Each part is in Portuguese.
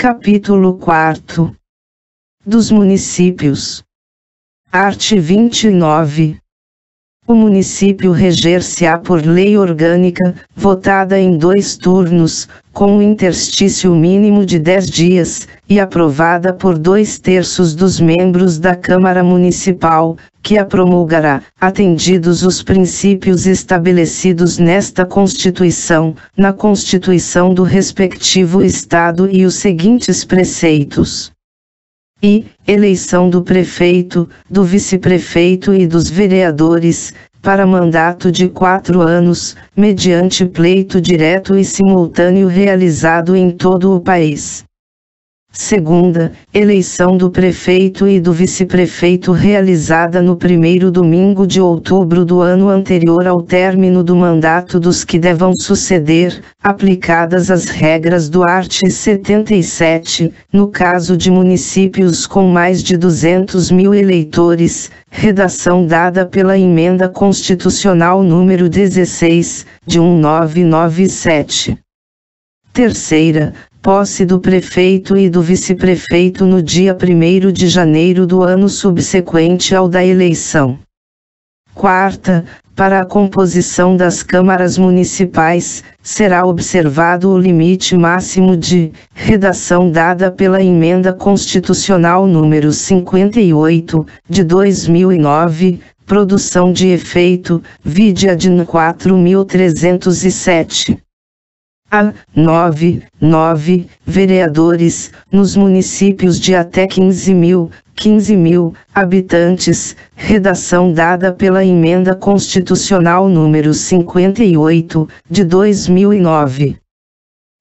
Capítulo 4. Dos municípios. Art. 29. O município reger-se-á por lei orgânica, votada em 2 turnos, com um interstício mínimo de 10 dias, e aprovada por 2/3 dos membros da Câmara Municipal, que a promulgará, atendidos os princípios estabelecidos nesta Constituição, na Constituição do respectivo Estado e os seguintes preceitos. E, eleição do prefeito, do vice-prefeito e dos vereadores, para mandato de 4 anos, mediante pleito direto e simultâneo realizado em todo o país. Segunda, eleição do prefeito e do vice-prefeito realizada no 1º domingo de outubro do ano anterior ao término do mandato dos que devam suceder, aplicadas as regras do art. 77, no caso de municípios com mais de 200.000 eleitores, redação dada pela Emenda Constitucional número 16, de 1997. Terceira, posse do prefeito e do vice-prefeito no dia 1º de janeiro do ano subsequente ao da eleição. Quarta, para a composição das câmaras municipais, será observado o limite máximo de redação dada pela Emenda Constitucional número 58, de 2009, produção de efeito, vide ADN 4307. A. 9 vereadores, nos municípios de até 15.000 habitantes, redação dada pela Emenda Constitucional número 58, de 2009.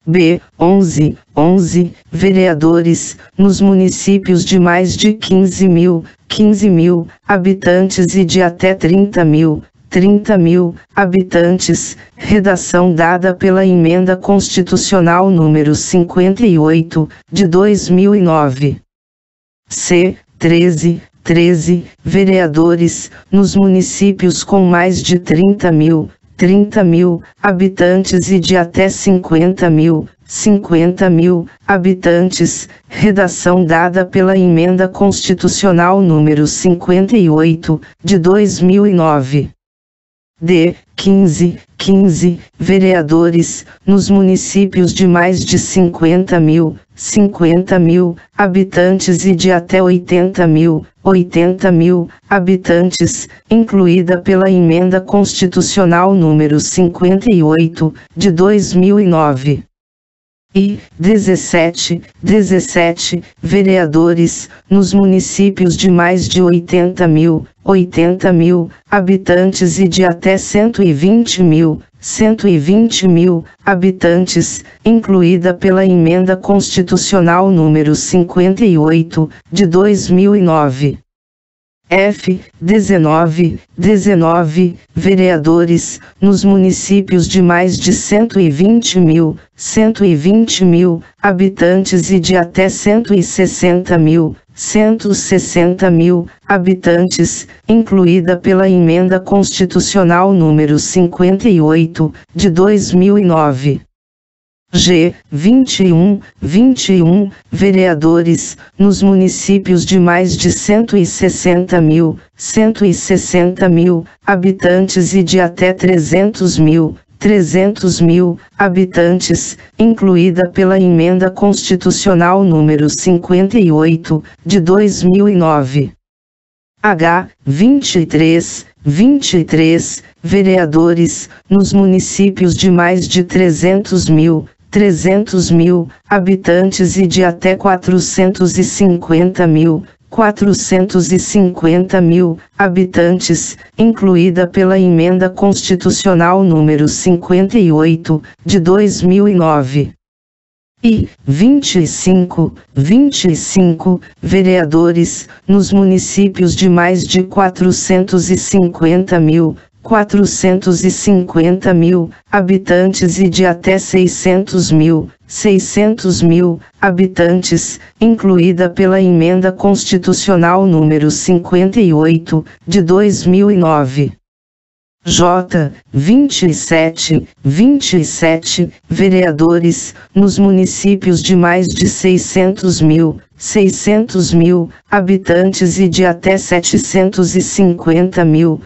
B. 11 vereadores, nos municípios de mais de 15.000 habitantes e de até 30.000 habitantes, redação dada pela Emenda Constitucional número 58, de 2009. C. 13 vereadores, nos municípios com mais de 30.000 habitantes e de até 50.000 habitantes, redação dada pela Emenda Constitucional número 58, de 2009. D. 15 vereadores, nos municípios de mais de 50.000 habitantes e de até 80.000 habitantes, incluída pela Emenda Constitucional número 58, de 2009. E 17 vereadores, nos municípios de mais de 80.000 habitantes e de até 120.000 habitantes, incluída pela Emenda Constitucional número 58, de 2009. F. 19 vereadores, nos municípios de mais de 120.000 habitantes e de até 160.000 habitantes, incluída pela Emenda Constitucional número 58, de 2009. G. 21 vereadores, nos municípios de mais de 160.000 habitantes e de até 300.000 habitantes, incluída pela Emenda Constitucional número 58, de 2009. H. 23 vereadores, nos municípios de mais de 300.000 habitantes e de até 450.000 habitantes, incluída pela Emenda Constitucional número 58, de 2009. E 25 vereadores, nos municípios de mais de 450.000 habitantes e de até 600.000 habitantes, incluída pela Emenda Constitucional número 58, de 2009. J. 27 vereadores, nos municípios de mais de 600 mil habitantes e de até 750 mil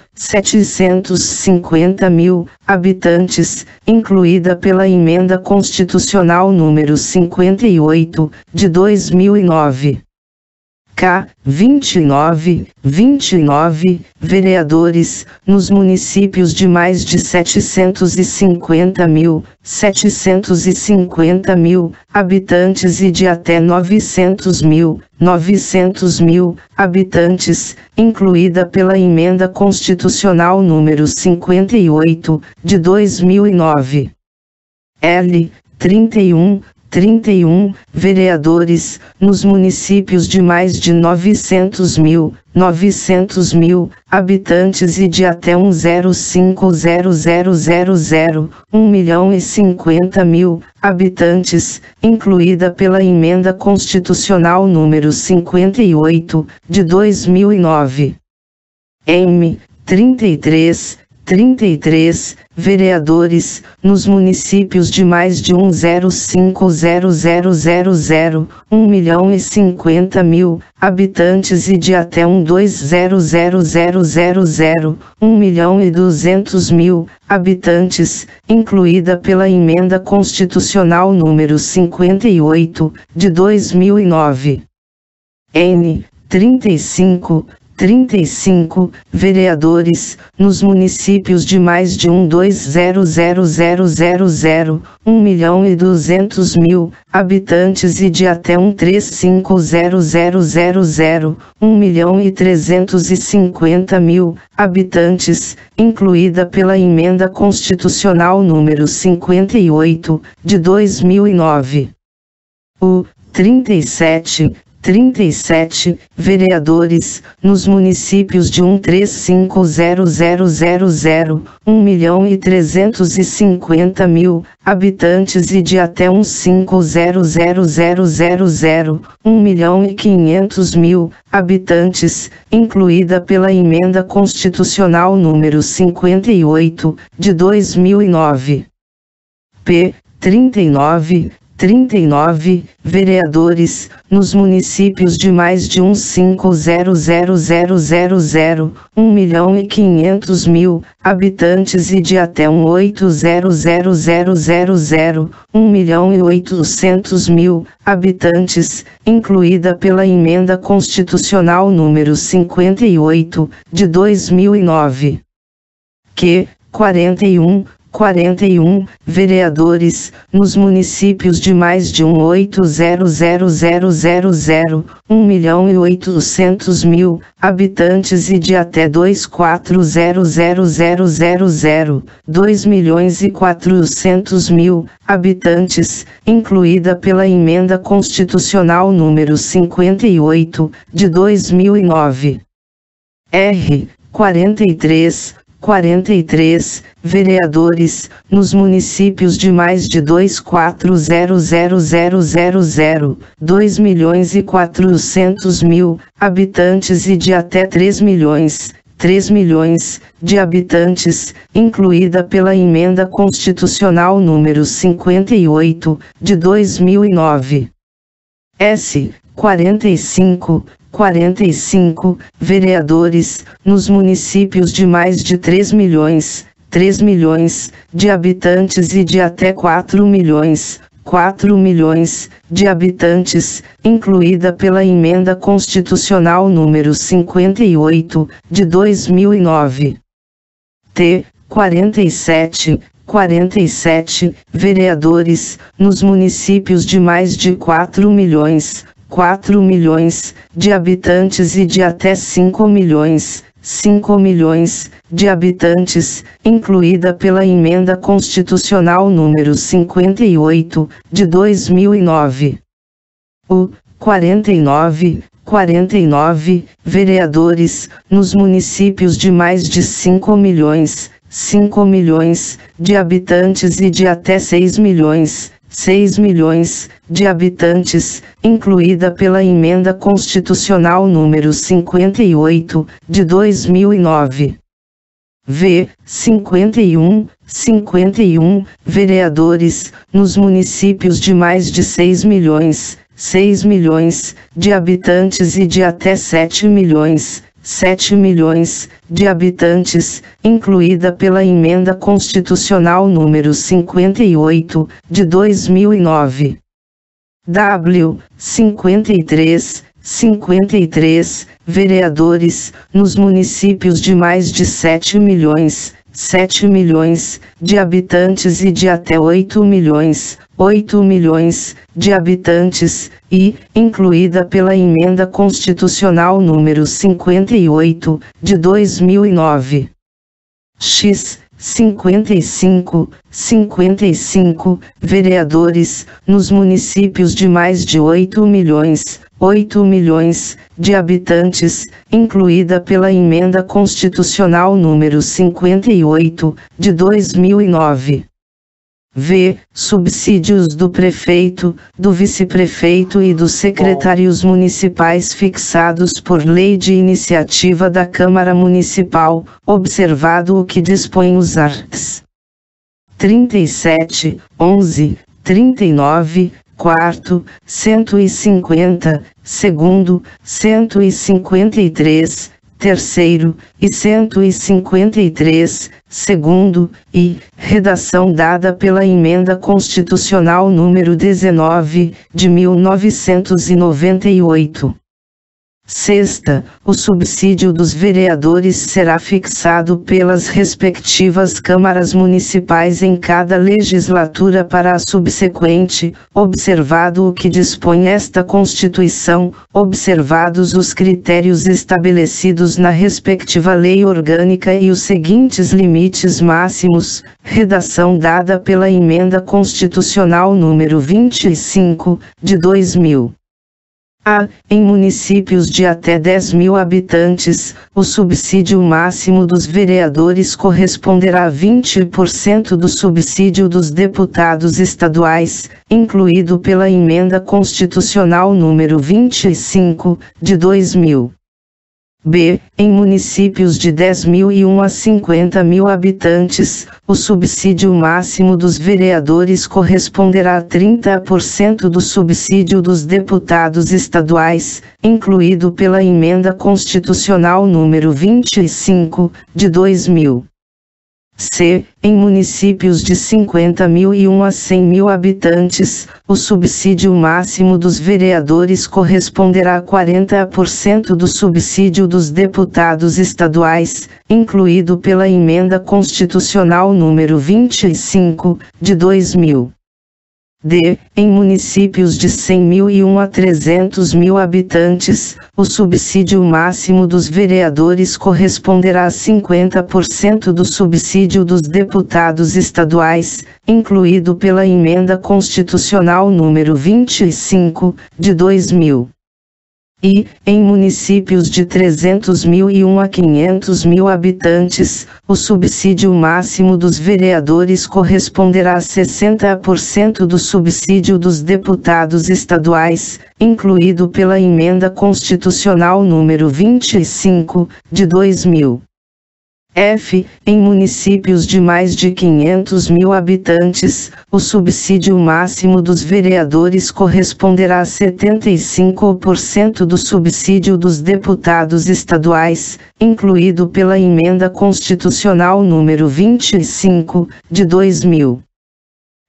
habitantes, incluída pela Emenda Constitucional número 58, de 2009. K. 29 vereadores, nos municípios de mais de 750 mil habitantes e de até 900 mil habitantes, incluída pela Emenda Constitucional número 58, de 2009. L. 31 vereadores, nos municípios de mais de 900 mil habitantes e de até 1.050.000 habitantes, incluída pela Emenda Constitucional número 58, de 2009. M. 33 vereadores, nos municípios de mais de 1.050.000 habitantes e de até 1.200.000 habitantes, incluída pela Emenda Constitucional número 58, de 2009. N. 35 vereadores, nos municípios de mais de 1.200.000 habitantes e de até 1.350.000 habitantes, incluída pela Emenda Constitucional número 58, de 2009. O. 37 vereadores, nos municípios de 1.350.000 habitantes e de até 1.500.000 habitantes, incluída pela Emenda Constitucional número 58, de 2009. P. 39 vereadores, nos municípios de mais de 1.500.000 habitantes e de até 1.800.000 habitantes, incluída pela Emenda Constitucional número 58, de 2009. Q. 41 vereadores, nos municípios de mais de 1.800.000 habitantes e de até 2.400.000 habitantes, incluída pela Emenda Constitucional número 58, de 2009. R. 43 vereadores, nos municípios de mais de 2.400.000 habitantes e de até 3 milhões de habitantes, incluída pela Emenda Constitucional número 58, de 2009. S. 45 vereadores, nos municípios de mais de 3 milhões de habitantes e de até 4 milhões de habitantes, incluída pela Emenda Constitucional número 58, de 2009. T. 47 vereadores, nos municípios de mais de 4 milhões de habitantes e de até 5 milhões de habitantes, incluída pela Emenda Constitucional número 58, de 2009. O. 49 vereadores, nos municípios de mais de 5 milhões de habitantes e de até 6 milhões de habitantes, incluída pela Emenda Constitucional número 58, de 2009. V. 51 vereadores, nos municípios de mais de 6 milhões de habitantes e de até 7 milhões de habitantes, incluída pela Emenda Constitucional número 58, de 2009. W. 53 vereadores, nos municípios de mais de 7 milhões de habitantes e de até 8 milhões de habitantes, e, incluída pela Emenda Constitucional número 58, de 2009. X. 55 vereadores, nos municípios de mais de 8 milhões de habitantes, incluída pela Emenda Constitucional número 58, de 2009. V. Subsídios do prefeito, do vice-prefeito e dos secretários municipais fixados por lei de iniciativa da Câmara Municipal, observado o que dispõe os arts. 37, 11, 39, quarto, 150, segundo, 153, terceiro, e 153, segundo, e, redação dada pela Emenda Constitucional número 19, de 1998. Sexta, o subsídio dos vereadores será fixado pelas respectivas câmaras municipais em cada legislatura para a subsequente, observado o que dispõe esta Constituição, observados os critérios estabelecidos na respectiva lei orgânica e os seguintes limites máximos, redação dada pela Emenda Constitucional número 25, de 2000. A. Em municípios de até 10 mil habitantes, o subsídio máximo dos vereadores corresponderá a 20% do subsídio dos deputados estaduais, incluído pela Emenda Constitucional número 25, de 2000. B. Em municípios de 10.001 a 50 mil habitantes, o subsídio máximo dos vereadores corresponderá a 30% do subsídio dos deputados estaduais, incluído pela Emenda Constitucional número 25, de 2000. C. Em municípios de 50.001 a 100 mil habitantes, o subsídio máximo dos vereadores corresponderá a 40% do subsídio dos deputados estaduais, incluído pela Emenda Constitucional número 25, de 2000. D. Em municípios de 100.001 a 300 mil habitantes, o subsídio máximo dos vereadores corresponderá a 50% do subsídio dos deputados estaduais, incluído pela Emenda Constitucional número 25, de 2000. E, em municípios de 300.001 a 500 mil habitantes, o subsídio máximo dos vereadores corresponderá a 60% do subsídio dos deputados estaduais, incluído pela Emenda Constitucional número 25, de 2000. F. Em municípios de mais de 500 mil habitantes, o subsídio máximo dos vereadores corresponderá a 75% do subsídio dos deputados estaduais, incluído pela Emenda Constitucional número 25, de 2000.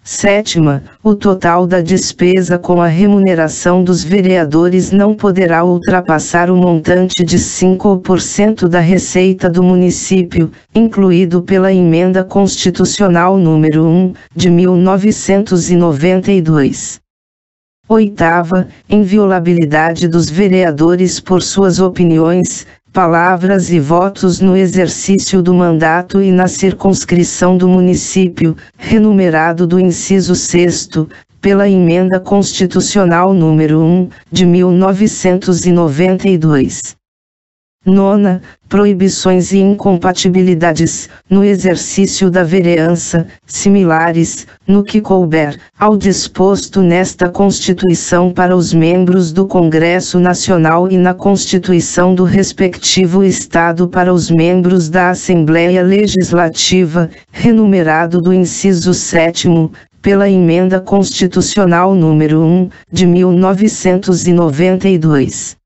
Sétima, o total da despesa com a remuneração dos vereadores não poderá ultrapassar o montante de 5% da receita do município, incluído pela Emenda Constitucional número 1, de 1992. Oitava, inviolabilidade dos vereadores por suas opiniões, palavras e votos no exercício do mandato e na circunscrição do município, renumerado do inciso 6º, pela Emenda Constitucional número 1, de 1992. Nona, proibições e incompatibilidades, no exercício da vereança, similares, no que couber, ao disposto nesta Constituição para os membros do Congresso Nacional e na Constituição do respectivo Estado para os membros da Assembleia Legislativa, renumerado do inciso 7º, pela Emenda Constitucional número 1, de 1992.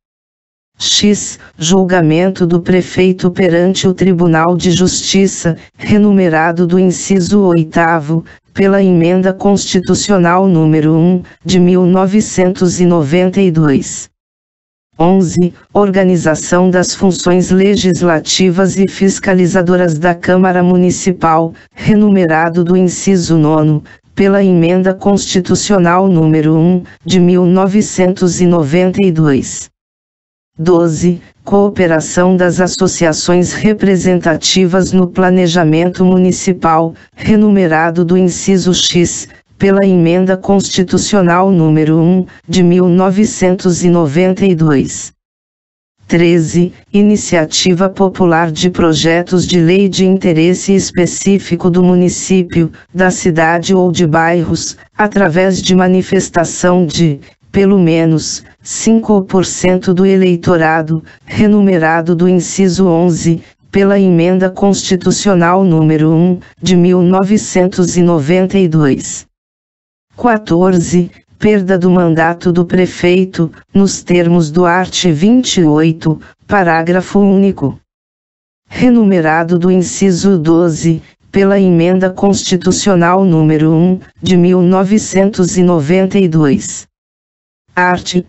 X. Julgamento do prefeito perante o Tribunal de Justiça, renumerado do inciso 8º, pela Emenda Constitucional número 1, de 1992. 11. Organização das funções legislativas e fiscalizadoras da Câmara Municipal, renumerado do inciso 9º, pela Emenda Constitucional número 1, de 1992. 12. Cooperação das associações representativas no planejamento municipal, renumerado do inciso X, pela Emenda Constitucional número 1, de 1992. 13. Iniciativa popular de projetos de lei de interesse específico do município, da cidade ou de bairros, através de manifestação de, pelo menos, 5% do eleitorado, renumerado do inciso 11, pela Emenda Constitucional número 1, de 1992. 14. Perda do mandato do prefeito, nos termos do art. 28, parágrafo único. Renumerado do inciso 12, pela Emenda Constitucional número 1, de 1992. Art.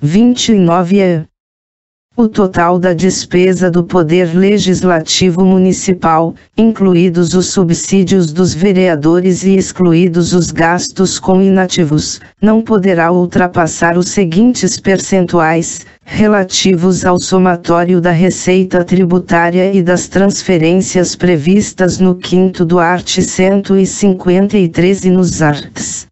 29-A. O total da despesa do Poder Legislativo Municipal, incluídos os subsídios dos vereadores e excluídos os gastos com inativos, não poderá ultrapassar os seguintes percentuais, relativos ao somatório da receita tributária e das transferências previstas no 5º do art. 153 e nos arts.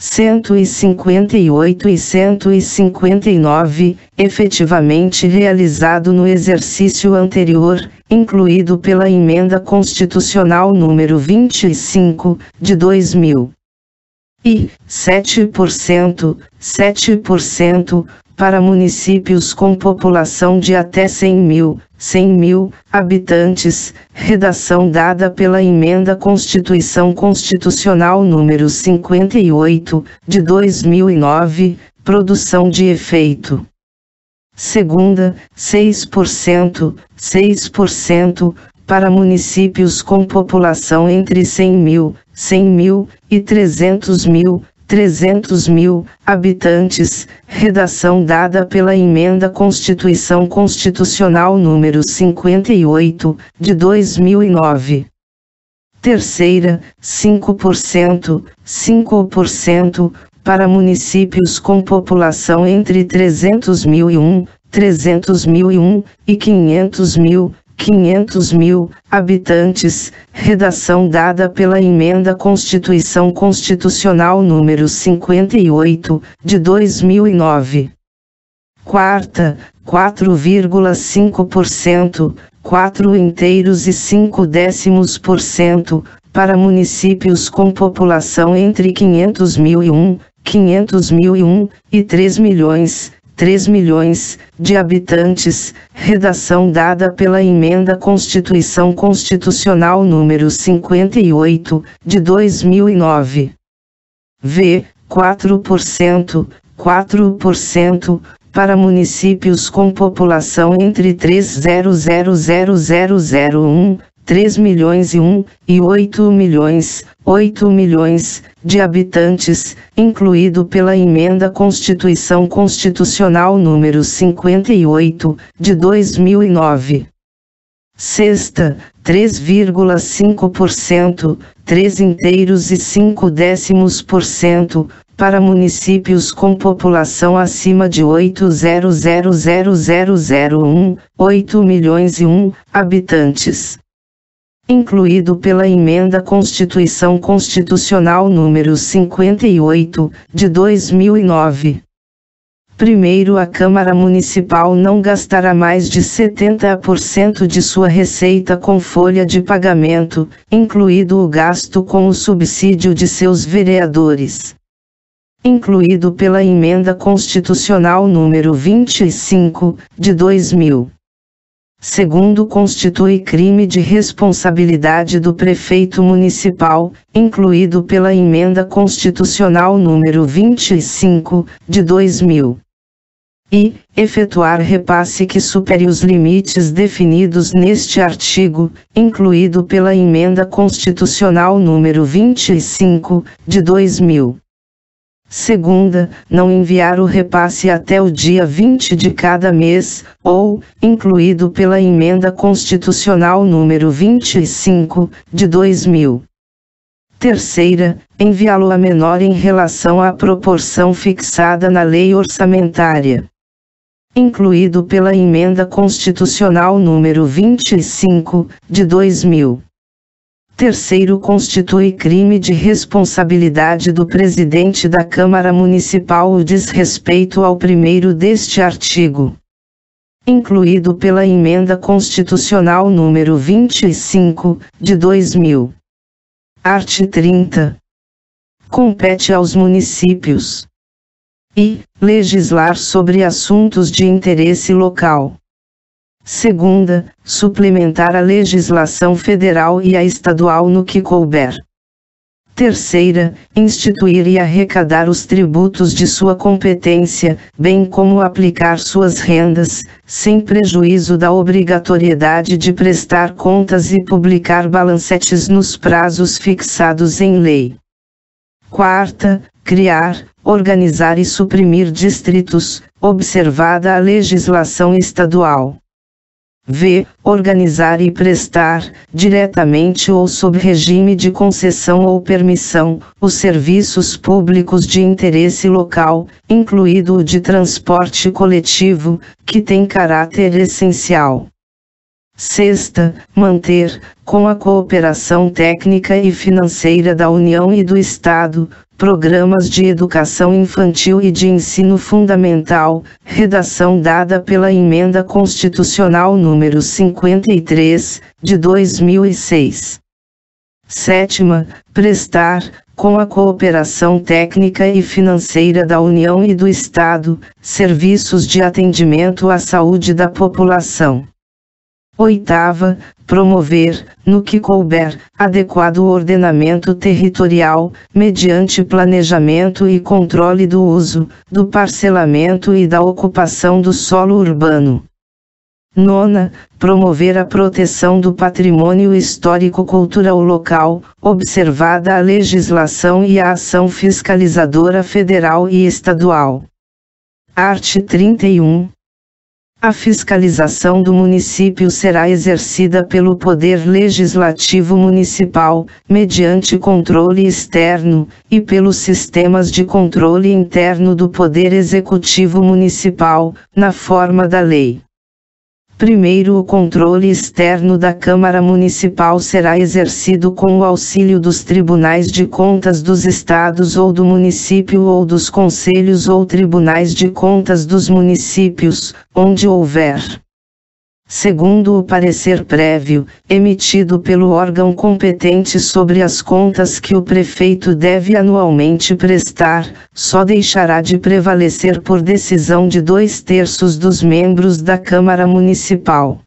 158 e 159, efetivamente realizado no exercício anterior, incluído pela Emenda Constitucional número 25, de 2000. E 7%, para municípios com população de até 100 mil habitantes, redação dada pela Emenda Constitucional número 58, de 2009, produção de efeito. Segunda, 6%, para municípios com população entre 100 mil e 300 mil habitantes, redação dada pela Emenda Constitucional número 58, de 2009. Terceira, 5%, para municípios com população entre 300 mil e 500 mil habitantes, redação dada pela Emenda Constitucional número 58, de 2009. Quarta, 4,5%, 4,5%, para municípios com população entre 500 mil e 3 milhões de habitantes, redação dada pela Emenda Constitucional número 58, de 2009. V. 4%, para municípios com população entre 300.001, 3 milhões e 8 milhões de habitantes, incluído pela Emenda Constitucional número 58, de 2009. Sexta, 3,5%, 3,5%, para municípios com população acima de 800.001, 8 milhões e habitantes. Incluído pela Emenda Constitucional número 58, de 2009. Primeiro, a Câmara Municipal não gastará mais de 70% de sua receita com folha de pagamento, incluído o gasto com o subsídio de seus vereadores. Incluído pela Emenda Constitucional número 25, de 2000. Segundo, constitui crime de responsabilidade do prefeito municipal, incluído pela Emenda Constitucional número 25, de 2000. E, efetuar repasse que supere os limites definidos neste artigo, incluído pela Emenda Constitucional número 25, de 2000. Segunda, não enviar o repasse até o dia 20 de cada mês, ou, incluído pela Emenda Constitucional número 25, de 2000. Terceira, enviá-lo a menor em relação à proporção fixada na lei orçamentária. Incluído pela Emenda Constitucional número 25, de 2000. Terceiro, constitui crime de responsabilidade do presidente da Câmara Municipal o desrespeito ao primeiro deste artigo. Incluído pela Emenda Constitucional número 25, de 2000. Art. 30. Compete aos municípios e legislar sobre assuntos de interesse local. Segunda, suplementar a legislação federal e a estadual no que couber. Terceira, instituir e arrecadar os tributos de sua competência, bem como aplicar suas rendas, sem prejuízo da obrigatoriedade de prestar contas e publicar balancetes nos prazos fixados em lei. Quarta, criar, organizar e suprimir distritos, observada a legislação estadual. V. Organizar e prestar, diretamente ou sob regime de concessão ou permissão, os serviços públicos de interesse local, incluído o de transporte coletivo, que tem caráter essencial. Sexta, manter, com a cooperação técnica e financeira da União e do Estado, programas de educação infantil e de ensino fundamental, redação dada pela Emenda Constitucional número 53, de 2006. Sétima, prestar, com a cooperação técnica e financeira da União e do Estado, serviços de atendimento à saúde da população. Oitava, promover, no que couber, adequado ordenamento territorial, mediante planejamento e controle do uso, do parcelamento e da ocupação do solo urbano. Nona, promover a proteção do patrimônio histórico-cultural local, observada a legislação e a ação fiscalizadora federal e estadual. Art. 31. A fiscalização do município será exercida pelo Poder Legislativo Municipal, mediante controle externo, e pelos sistemas de controle interno do Poder Executivo Municipal, na forma da lei. Primeiro, o controle externo da Câmara Municipal será exercido com o auxílio dos tribunais de contas dos estados ou do município ou dos conselhos ou tribunais de contas dos municípios, onde houver. Segundo, o parecer prévio, emitido pelo órgão competente sobre as contas que o prefeito deve anualmente prestar, só deixará de prevalecer por decisão de 2/3 dos membros da Câmara Municipal.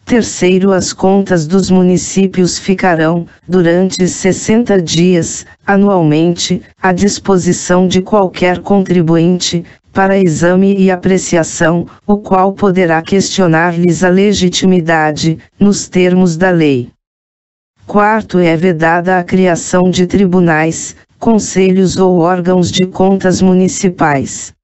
Terceiro, as contas dos municípios ficarão, durante 60 dias, anualmente, à disposição de qualquer contribuinte, para exame e apreciação, o qual poderá questionar-lhes a legitimidade, nos termos da lei. Quarto, é vedada a criação de tribunais, conselhos ou órgãos de contas municipais.